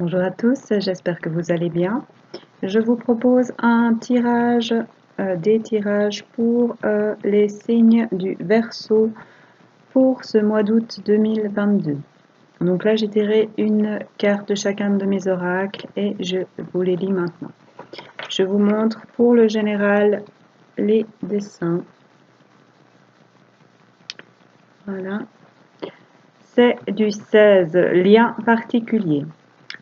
Bonjour à tous, j'espère que vous allez bien. Je vous propose un tirage, des tirages pour les signes du Verseau pour ce mois d'août 2022. Donc là, j'ai tiré une carte de chacun de mes oracles et je vous les lis maintenant. Je vous montre pour le général les dessins. Voilà. C'est du 16, lien particulier.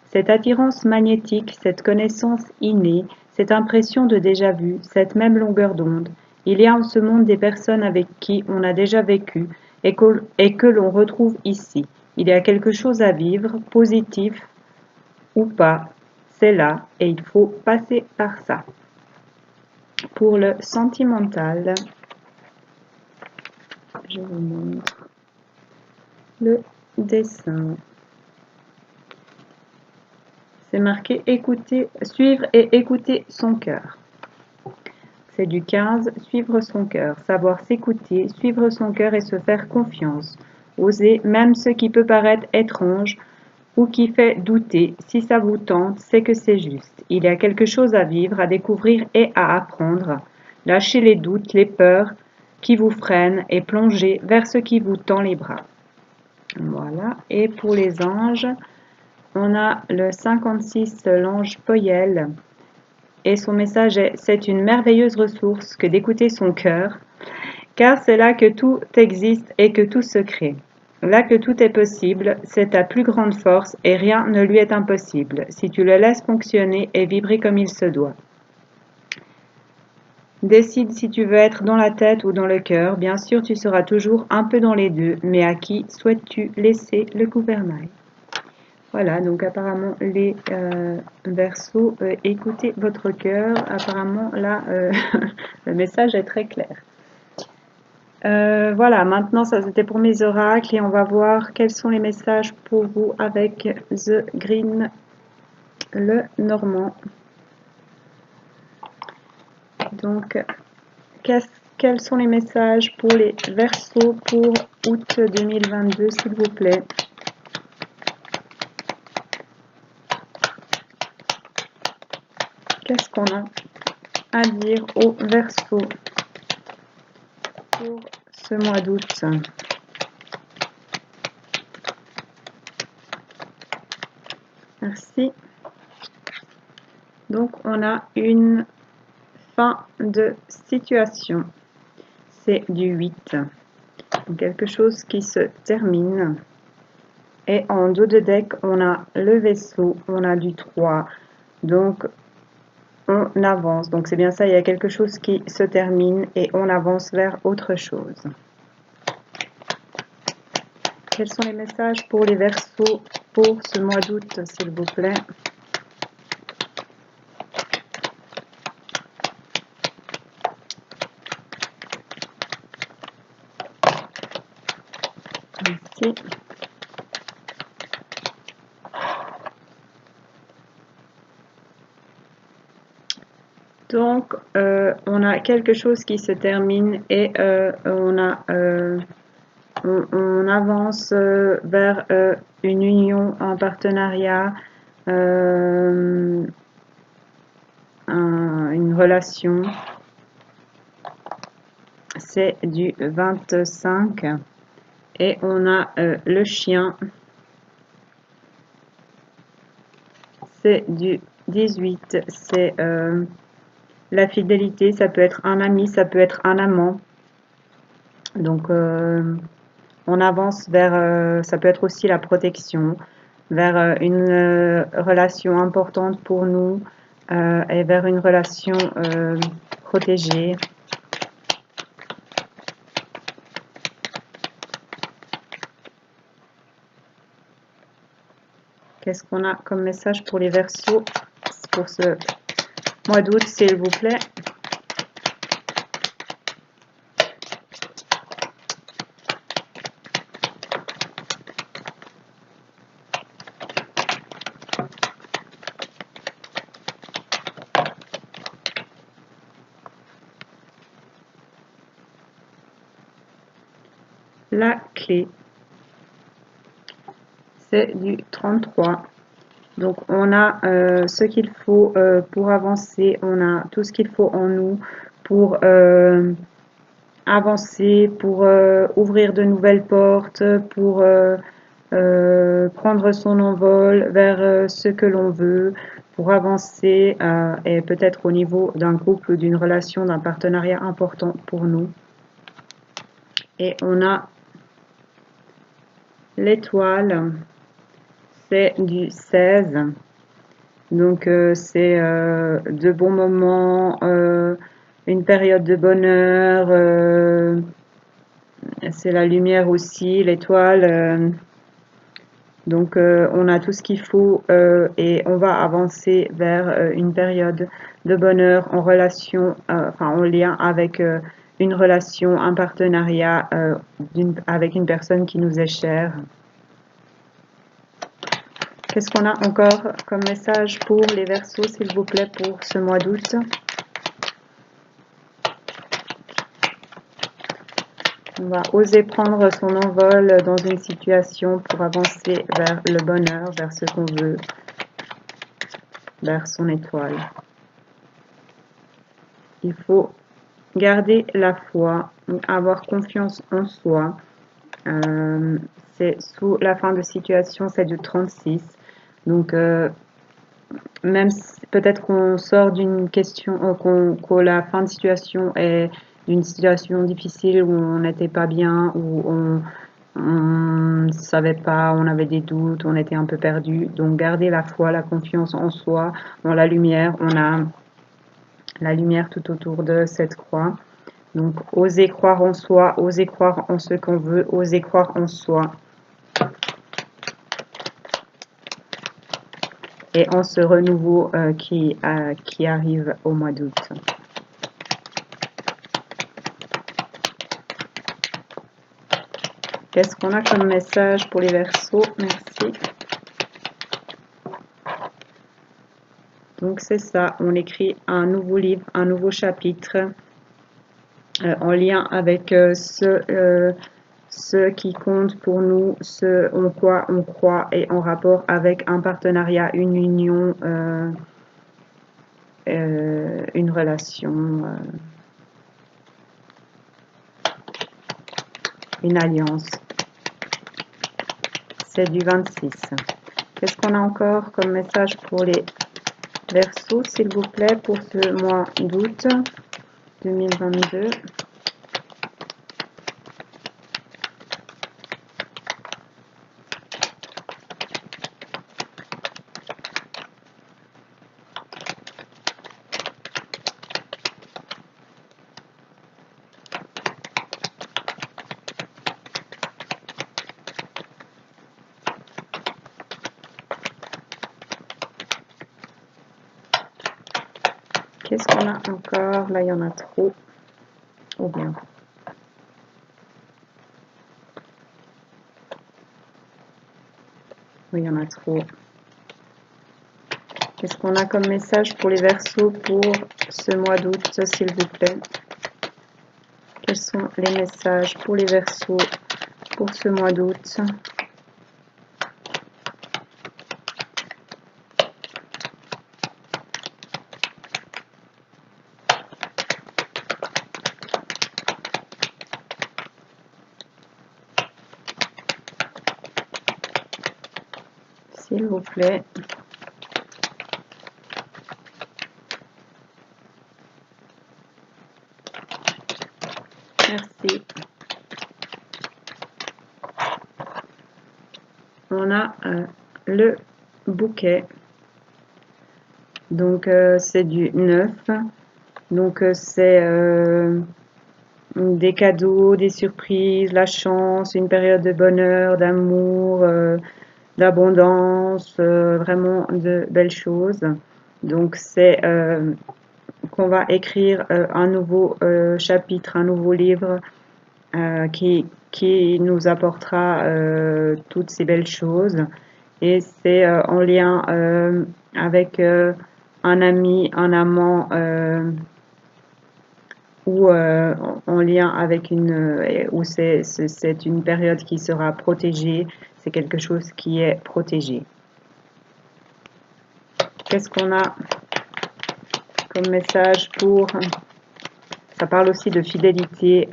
Cette attirance magnétique, cette connaissance innée, cette impression de déjà-vu, cette même longueur d'onde, il y a en ce monde des personnes avec qui on a déjà vécu et que l'on retrouve ici. Il y a quelque chose à vivre, positif ou pas, c'est là et il faut passer par ça. Pour le sentimental, je vous montre le dessin. C'est marqué écouter, suivre et écouter son cœur. C'est du 15, suivre son cœur, savoir s'écouter, suivre son cœur et se faire confiance. Oser même ce qui peut paraître étrange ou qui fait douter. Si ça vous tente, c'est que c'est juste. Il y a quelque chose à vivre, à découvrir et à apprendre. Lâchez les doutes, les peurs qui vous freinent et plongez vers ce qui vous tend les bras. Voilà. Et pour les anges, on a le 56, l'ange Poyel. Et son message est: c'est une merveilleuse ressource que d'écouter son cœur, car c'est là que tout existe et que tout se crée. Là que tout est possible, c'est ta plus grande force et rien ne lui est impossible, si tu le laisses fonctionner et vibrer comme il se doit. Décide si tu veux être dans la tête ou dans le cœur. Bien sûr, tu seras toujours un peu dans les deux, mais à qui souhaites-tu laisser le gouvernail? Voilà, donc apparemment les Verseaux, écoutez votre cœur. Apparemment là, le message est très clair. Voilà, maintenant ça c'était pour mes oracles et on va voir quels sont les messages pour vous avec The Green, le Normand. Donc, quels sont les messages pour les Verseaux pour août 2022, s'il vous plaît? Qu'est-ce qu'on a à dire aux Verseaux pour ce mois d'août? Merci. Donc, on a une fin de situation. C'est du 8. Donc, quelque chose qui se termine. Et en dos de deck, on a le vaisseau, on a du 3. Donc, on avance. Donc, c'est bien ça, il y a quelque chose qui se termine et on avance vers autre chose. Quels sont les messages pour les Verseaux pour ce mois d'août, s'il vous plaît? Ici. Donc, on a quelque chose qui se termine et on avance vers une union, un partenariat, une relation. C'est du 25 et on a le chien. C'est du 18. C'est la fidélité, ça peut être un ami, ça peut être un amant. Donc, on avance vers, ça peut être aussi la protection, vers une relation importante pour nous et vers une relation protégée. Qu'est-ce qu'on a comme message pour les Verseaux pour ce mois d'août, s'il vous plaît? La clé, c'est du 33. Donc on a ce qu'il faut pour avancer, on a tout ce qu'il faut en nous pour avancer, pour ouvrir de nouvelles portes, pour prendre son envol vers ce que l'on veut, pour avancer et peut-être au niveau d'un couple, d'une relation, d'un partenariat important pour nous. Et on a l'étoile, c'est du 16. Donc c'est de bons moments, une période de bonheur, c'est la lumière aussi, l'étoile. Donc on a tout ce qu'il faut et on va avancer vers une période de bonheur en relation, enfin en lien avec une relation, un partenariat avec une personne qui nous est chère. Qu'est-ce qu'on a encore comme message pour les Verseaux, s'il vous plaît, pour ce mois d'août? On va oser prendre son envol dans une situation pour avancer vers le bonheur, vers ce qu'on veut, vers son étoile. Il faut garder la foi, avoir confiance en soi. C'est sous la fin de situation, c'est du 36. Donc, même si peut-être qu'on sort d'une question, que la fin de situation est d'une situation difficile où on n'était pas bien, où on ne savait pas, on avait des doutes, on était un peu perdu. Donc, garder la foi, la confiance en soi, dans la lumière. On a la lumière tout autour de cette croix. Donc, oser croire en soi, oser croire en ce qu'on veut, oser croire en soi. Et en ce renouveau qui arrive au mois d'août. Qu'est-ce qu'on a comme message pour les Verseaux? Merci. Donc c'est ça, on écrit un nouveau livre, un nouveau chapitre en lien avec ce qui compte pour nous, ce en quoi on croit et en rapport avec un partenariat, une union, une relation, une alliance. C'est du 26. Qu'est-ce qu'on a encore comme message pour les Verseaux, s'il vous plaît, pour ce mois d'août 2022? Qu'est-ce qu'on a encore? Là, il y en a trop. Ou bien. Oui, il y en a trop. Qu'est-ce qu'on a comme message pour les Verseaux pour ce mois d'août, s'il vous plaît? Quels sont les messages pour les Verseaux pour ce mois d'août? S'il vous plaît. Merci. On a le bouquet. Donc c'est du 9. Donc c'est des cadeaux, des surprises, la chance, une période de bonheur, d'amour, d'abondance, vraiment de belles choses. Donc c'est qu'on va écrire un nouveau chapitre, un nouveau livre qui nous apportera toutes ces belles choses. Et c'est en lien avec un ami, un amant, ou en lien avec où c'est une période qui sera protégée, c'est quelque chose qui est protégé. Qu'est-ce qu'on a comme message pour... Ça parle aussi de fidélité.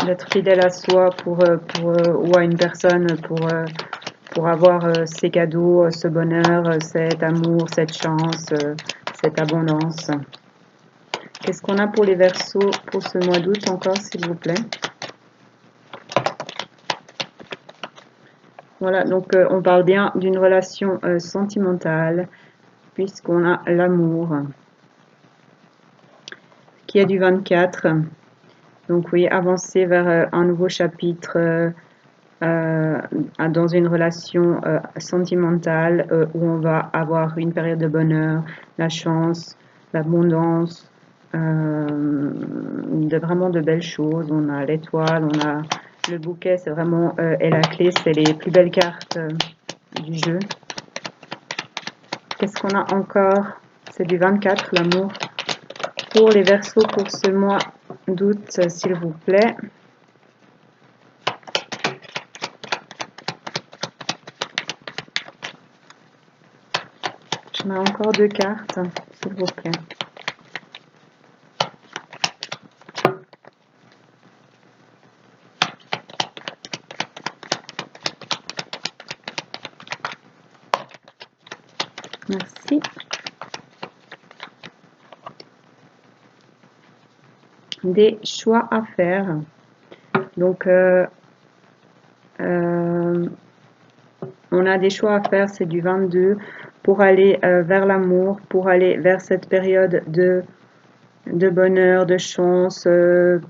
D'être fidèle à soi ou à une personne pour avoir ces cadeaux, ce bonheur, cet amour, cette chance, cette abondance. Qu'est-ce qu'on a pour les Verseaux pour ce mois d'août encore, s'il vous plaît? Voilà, donc on parle bien d'une relation sentimentale, puisqu'on a l'amour, qui est du 24. Donc oui, avancer vers un nouveau chapitre dans une relation sentimentale où on va avoir une période de bonheur, la chance, l'abondance, vraiment de belles choses. On a l'étoile, on a le bouquet, c'est vraiment, et la clé, c'est les plus belles cartes du jeu. Qu'est-ce qu'on a encore? C'est du 24, l'amour. Pour les Verseaux pour ce mois d'août, s'il vous plaît. Je mets encore 2 cartes, s'il vous plaît. Merci. Des choix à faire. Donc, on a des choix à faire, c'est du 22, pour aller vers l'amour, pour aller vers cette période de bonheur, de chance,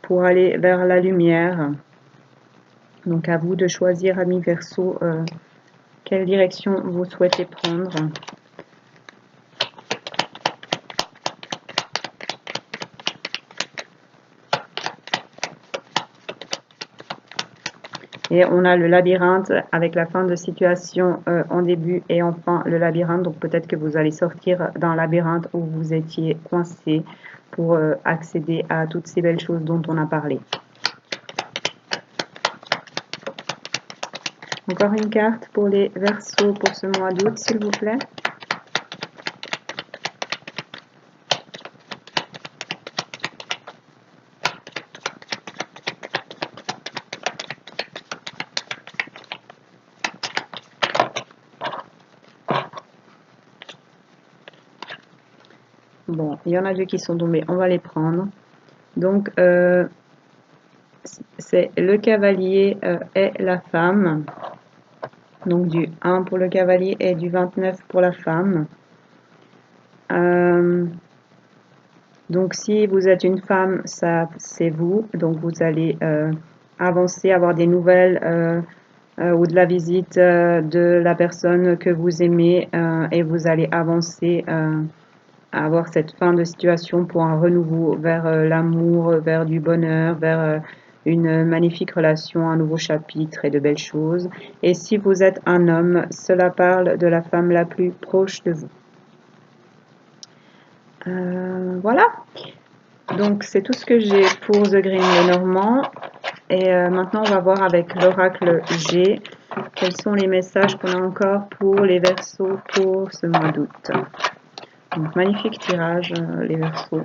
pour aller vers la lumière. Donc, à vous de choisir, amis Verseaux, quelle direction vous souhaitez prendre. Et on a le labyrinthe avec la fin de situation en début et en fin le labyrinthe. Donc peut-être que vous allez sortir d'un labyrinthe où vous étiez coincé pour accéder à toutes ces belles choses dont on a parlé. Encore une carte pour les Verseaux pour ce mois d'août, s'il vous plaît. Bon, il y en a 2 qui sont tombés, on va les prendre. Donc, c'est le cavalier et la femme. Donc, du 1 pour le cavalier et du 29 pour la femme. Donc, si vous êtes une femme, ça c'est vous. Donc, vous allez avancer, avoir des nouvelles ou de la visite de la personne que vous aimez et vous allez avancer avoir cette fin de situation pour un renouveau vers l'amour, vers du bonheur, vers une magnifique relation, un nouveau chapitre et de belles choses. Et si vous êtes un homme, cela parle de la femme la plus proche de vous. Voilà. Donc c'est tout ce que j'ai pour The Green Lenormand. Et maintenant on va voir avec l'oracle G quels sont les messages qu'on a encore pour les Verseaux pour ce mois d'août. Donc, magnifique tirage, les Verseaux.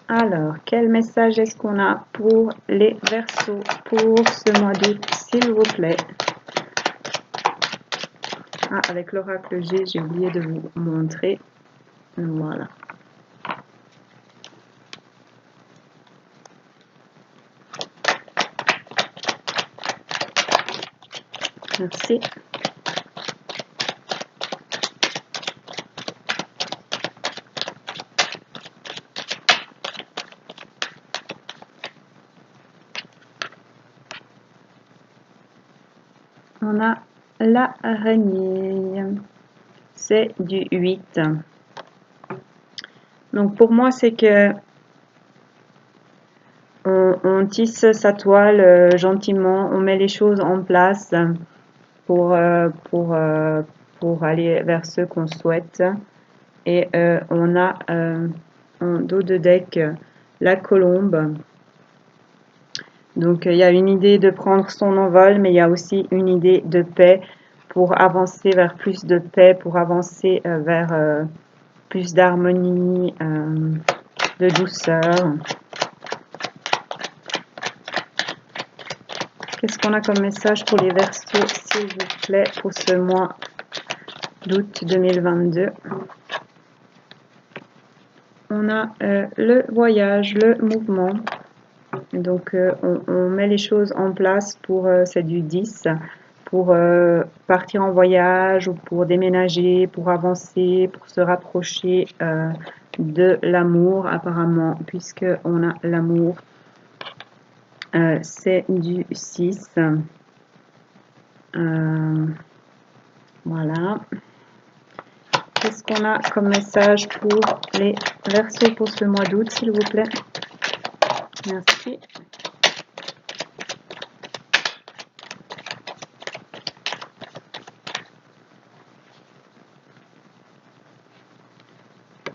Alors, quel message est-ce qu'on a pour les Verseaux pour ce mois d'août, s'il vous plaît? Ah, avec l'oracle G, j'ai oublié de vous montrer. Voilà. Merci. On a l'araignée. C'est du 8. Donc pour moi, c'est que on tisse sa toile gentiment, on met les choses en place pour aller vers ce qu'on souhaite. Et on a en dos de deck la colombe. Donc il y a une idée de prendre son envol, mais il y a aussi une idée de paix pour avancer vers plus de paix, pour avancer vers plus d'harmonie, de douceur. Qu'est-ce qu'on a comme message pour les Verseaux, s'il vous plaît, pour ce mois d'août 2022? On a le voyage, le mouvement. Donc on met les choses en place pour, c'est du 10, pour partir en voyage ou pour déménager, pour avancer, pour se rapprocher de l'amour apparemment, puisque on a l'amour. C'est du 6. Voilà. Qu'est-ce qu'on a comme message pour les Verseaux pour ce mois d'août, s'il vous plaît? Merci.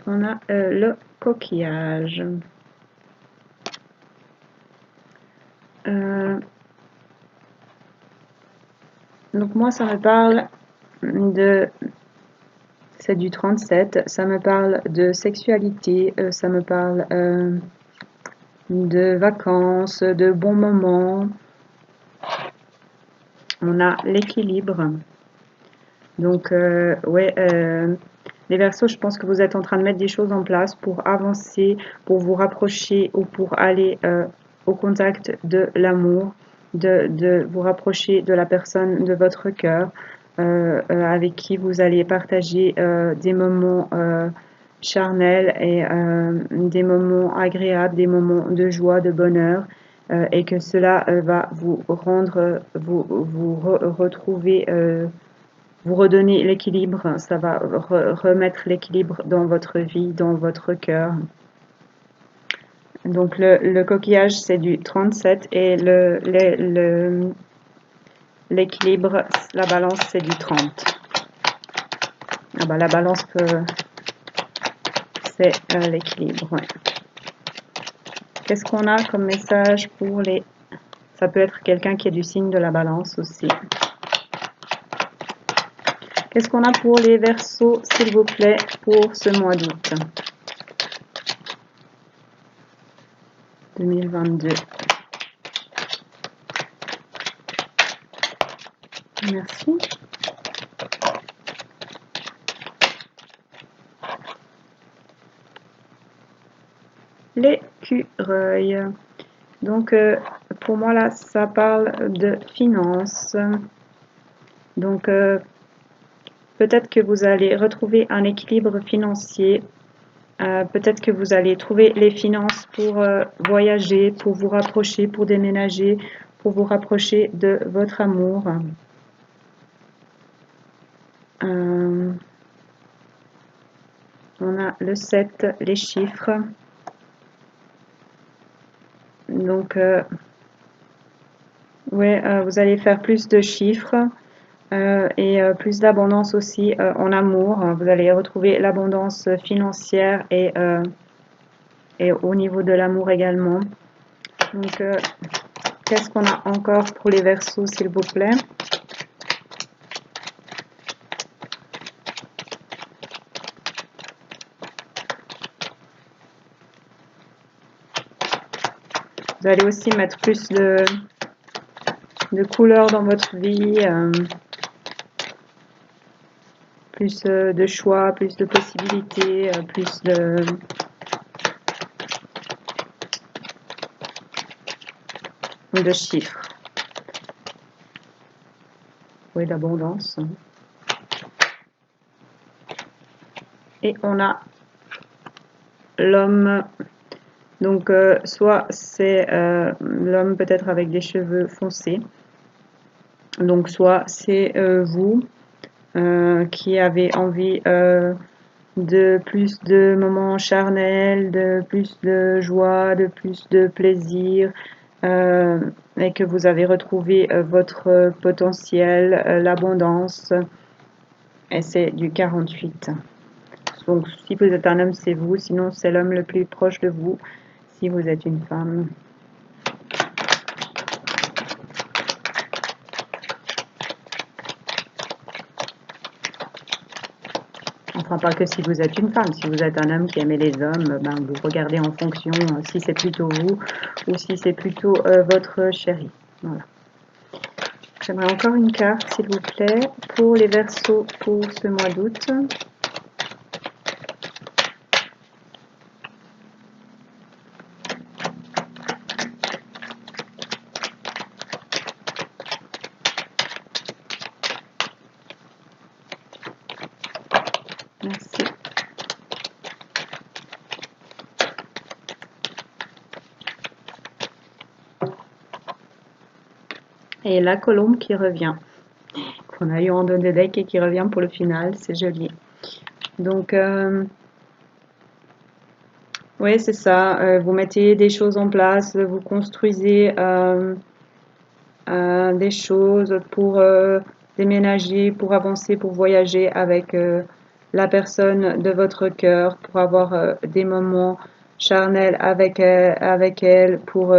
On a le coquillage. Donc moi, ça me parle de... C'est du 37. Ça me parle de sexualité. Ça me parle de vacances, de bons moments. On a l'équilibre. Donc, ouais... les Verseaux, je pense que vous êtes en train de mettre des choses en place pour avancer, pour vous rapprocher ou pour aller au contact de l'amour, de vous rapprocher de la personne de votre cœur, avec qui vous allez partager des moments charnels et des moments agréables, des moments de joie, de bonheur, et que cela va vous rendre, vous retrouver vous redonnez l'équilibre, ça va remettre l'équilibre dans votre vie, dans votre cœur. Donc le coquillage, c'est du 37 et l'équilibre, la balance, c'est du 30. Ah bah, la balance, c'est l'équilibre. Ouais. Qu'est-ce qu'on a comme message pour les... Ça peut être quelqu'un qui est du signe de la balance aussi. Qu'est-ce qu'on a pour les Verseaux, s'il vous plaît, pour ce mois d'août 2022? Merci. L'écureuil. Donc, pour moi, là, ça parle de finances. Donc, peut-être que vous allez retrouver un équilibre financier. Peut-être que vous allez trouver les finances pour voyager, pour vous rapprocher, pour déménager, pour vous rapprocher de votre amour. On a le 7, les chiffres. Donc, ouais, vous allez faire plus de chiffres. Et plus d'abondance aussi en amour. Vous allez retrouver l'abondance financière et au niveau de l'amour également. Donc, qu'est-ce qu'on a encore pour les Verseaux, s'il vous plaît? Vous allez aussi mettre plus de couleurs dans votre vie. Plus de choix, plus de possibilités, plus de chiffres. Oui, d'abondance. Et on a l'homme. Donc, soit c'est l'homme peut-être avec des cheveux foncés. Donc, soit c'est vous qui avez envie de plus de moments charnels, de plus de joie, de plus de plaisir, et que vous avez retrouvé votre potentiel, l'abondance, et c'est du 48. Donc si vous êtes un homme, c'est vous, sinon c'est l'homme le plus proche de vous. si vous êtes une femme. Enfin, pas que si vous êtes une femme. Si vous êtes un homme qui aimait les hommes, ben, vous regardez en fonction si c'est plutôt vous ou si c'est plutôt votre chéri. Voilà. J'aimerais encore une carte, s'il vous plaît, pour les Verseaux pour ce mois d'août. Merci. Et la colombe qui revient, qu'on a eu en dos de deck et qui revient pour le final, c'est joli. Donc, oui, c'est ça, vous mettez des choses en place, vous construisez des choses pour déménager, pour avancer, pour voyager avec la personne de votre cœur, pour avoir des moments charnels avec elle, pour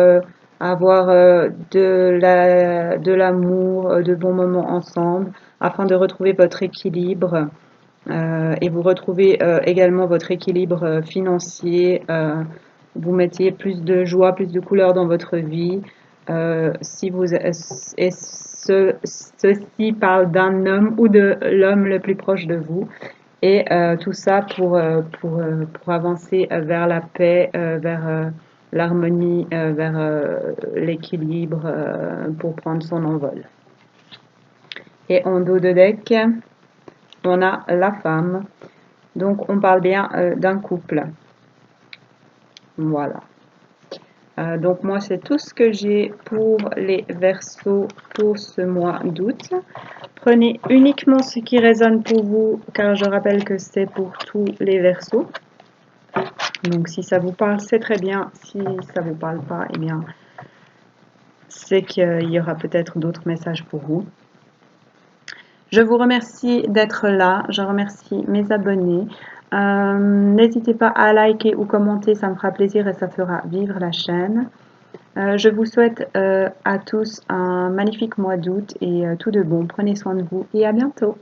avoir de l'amour, de bons moments ensemble, afin de retrouver votre équilibre et vous retrouvez également votre équilibre financier. Vous mettiez plus de joie, plus de couleur dans votre vie. Si vous et ceci parle d'un homme ou de l'homme le plus proche de vous. Et tout ça pour avancer vers la paix, vers l'harmonie, vers l'équilibre, pour prendre son envol. Et en dos de deck, on a la femme. Donc, on parle bien d'un couple. Voilà. Donc, moi, c'est tout ce que j'ai pour les Verseaux pour ce mois d'août. Prenez uniquement ce qui résonne pour vous, car je rappelle que c'est pour tous les Verseaux. Donc, si ça vous parle, c'est très bien. Si ça ne vous parle pas, eh bien, c'est qu'il y aura peut-être d'autres messages pour vous. Je vous remercie d'être là. Je remercie mes abonnés. N'hésitez pas à liker ou commenter, ça me fera plaisir et ça fera vivre la chaîne. Je vous souhaite à tous un magnifique mois d'août et tout de bon. Prenez soin de vous et à bientôt.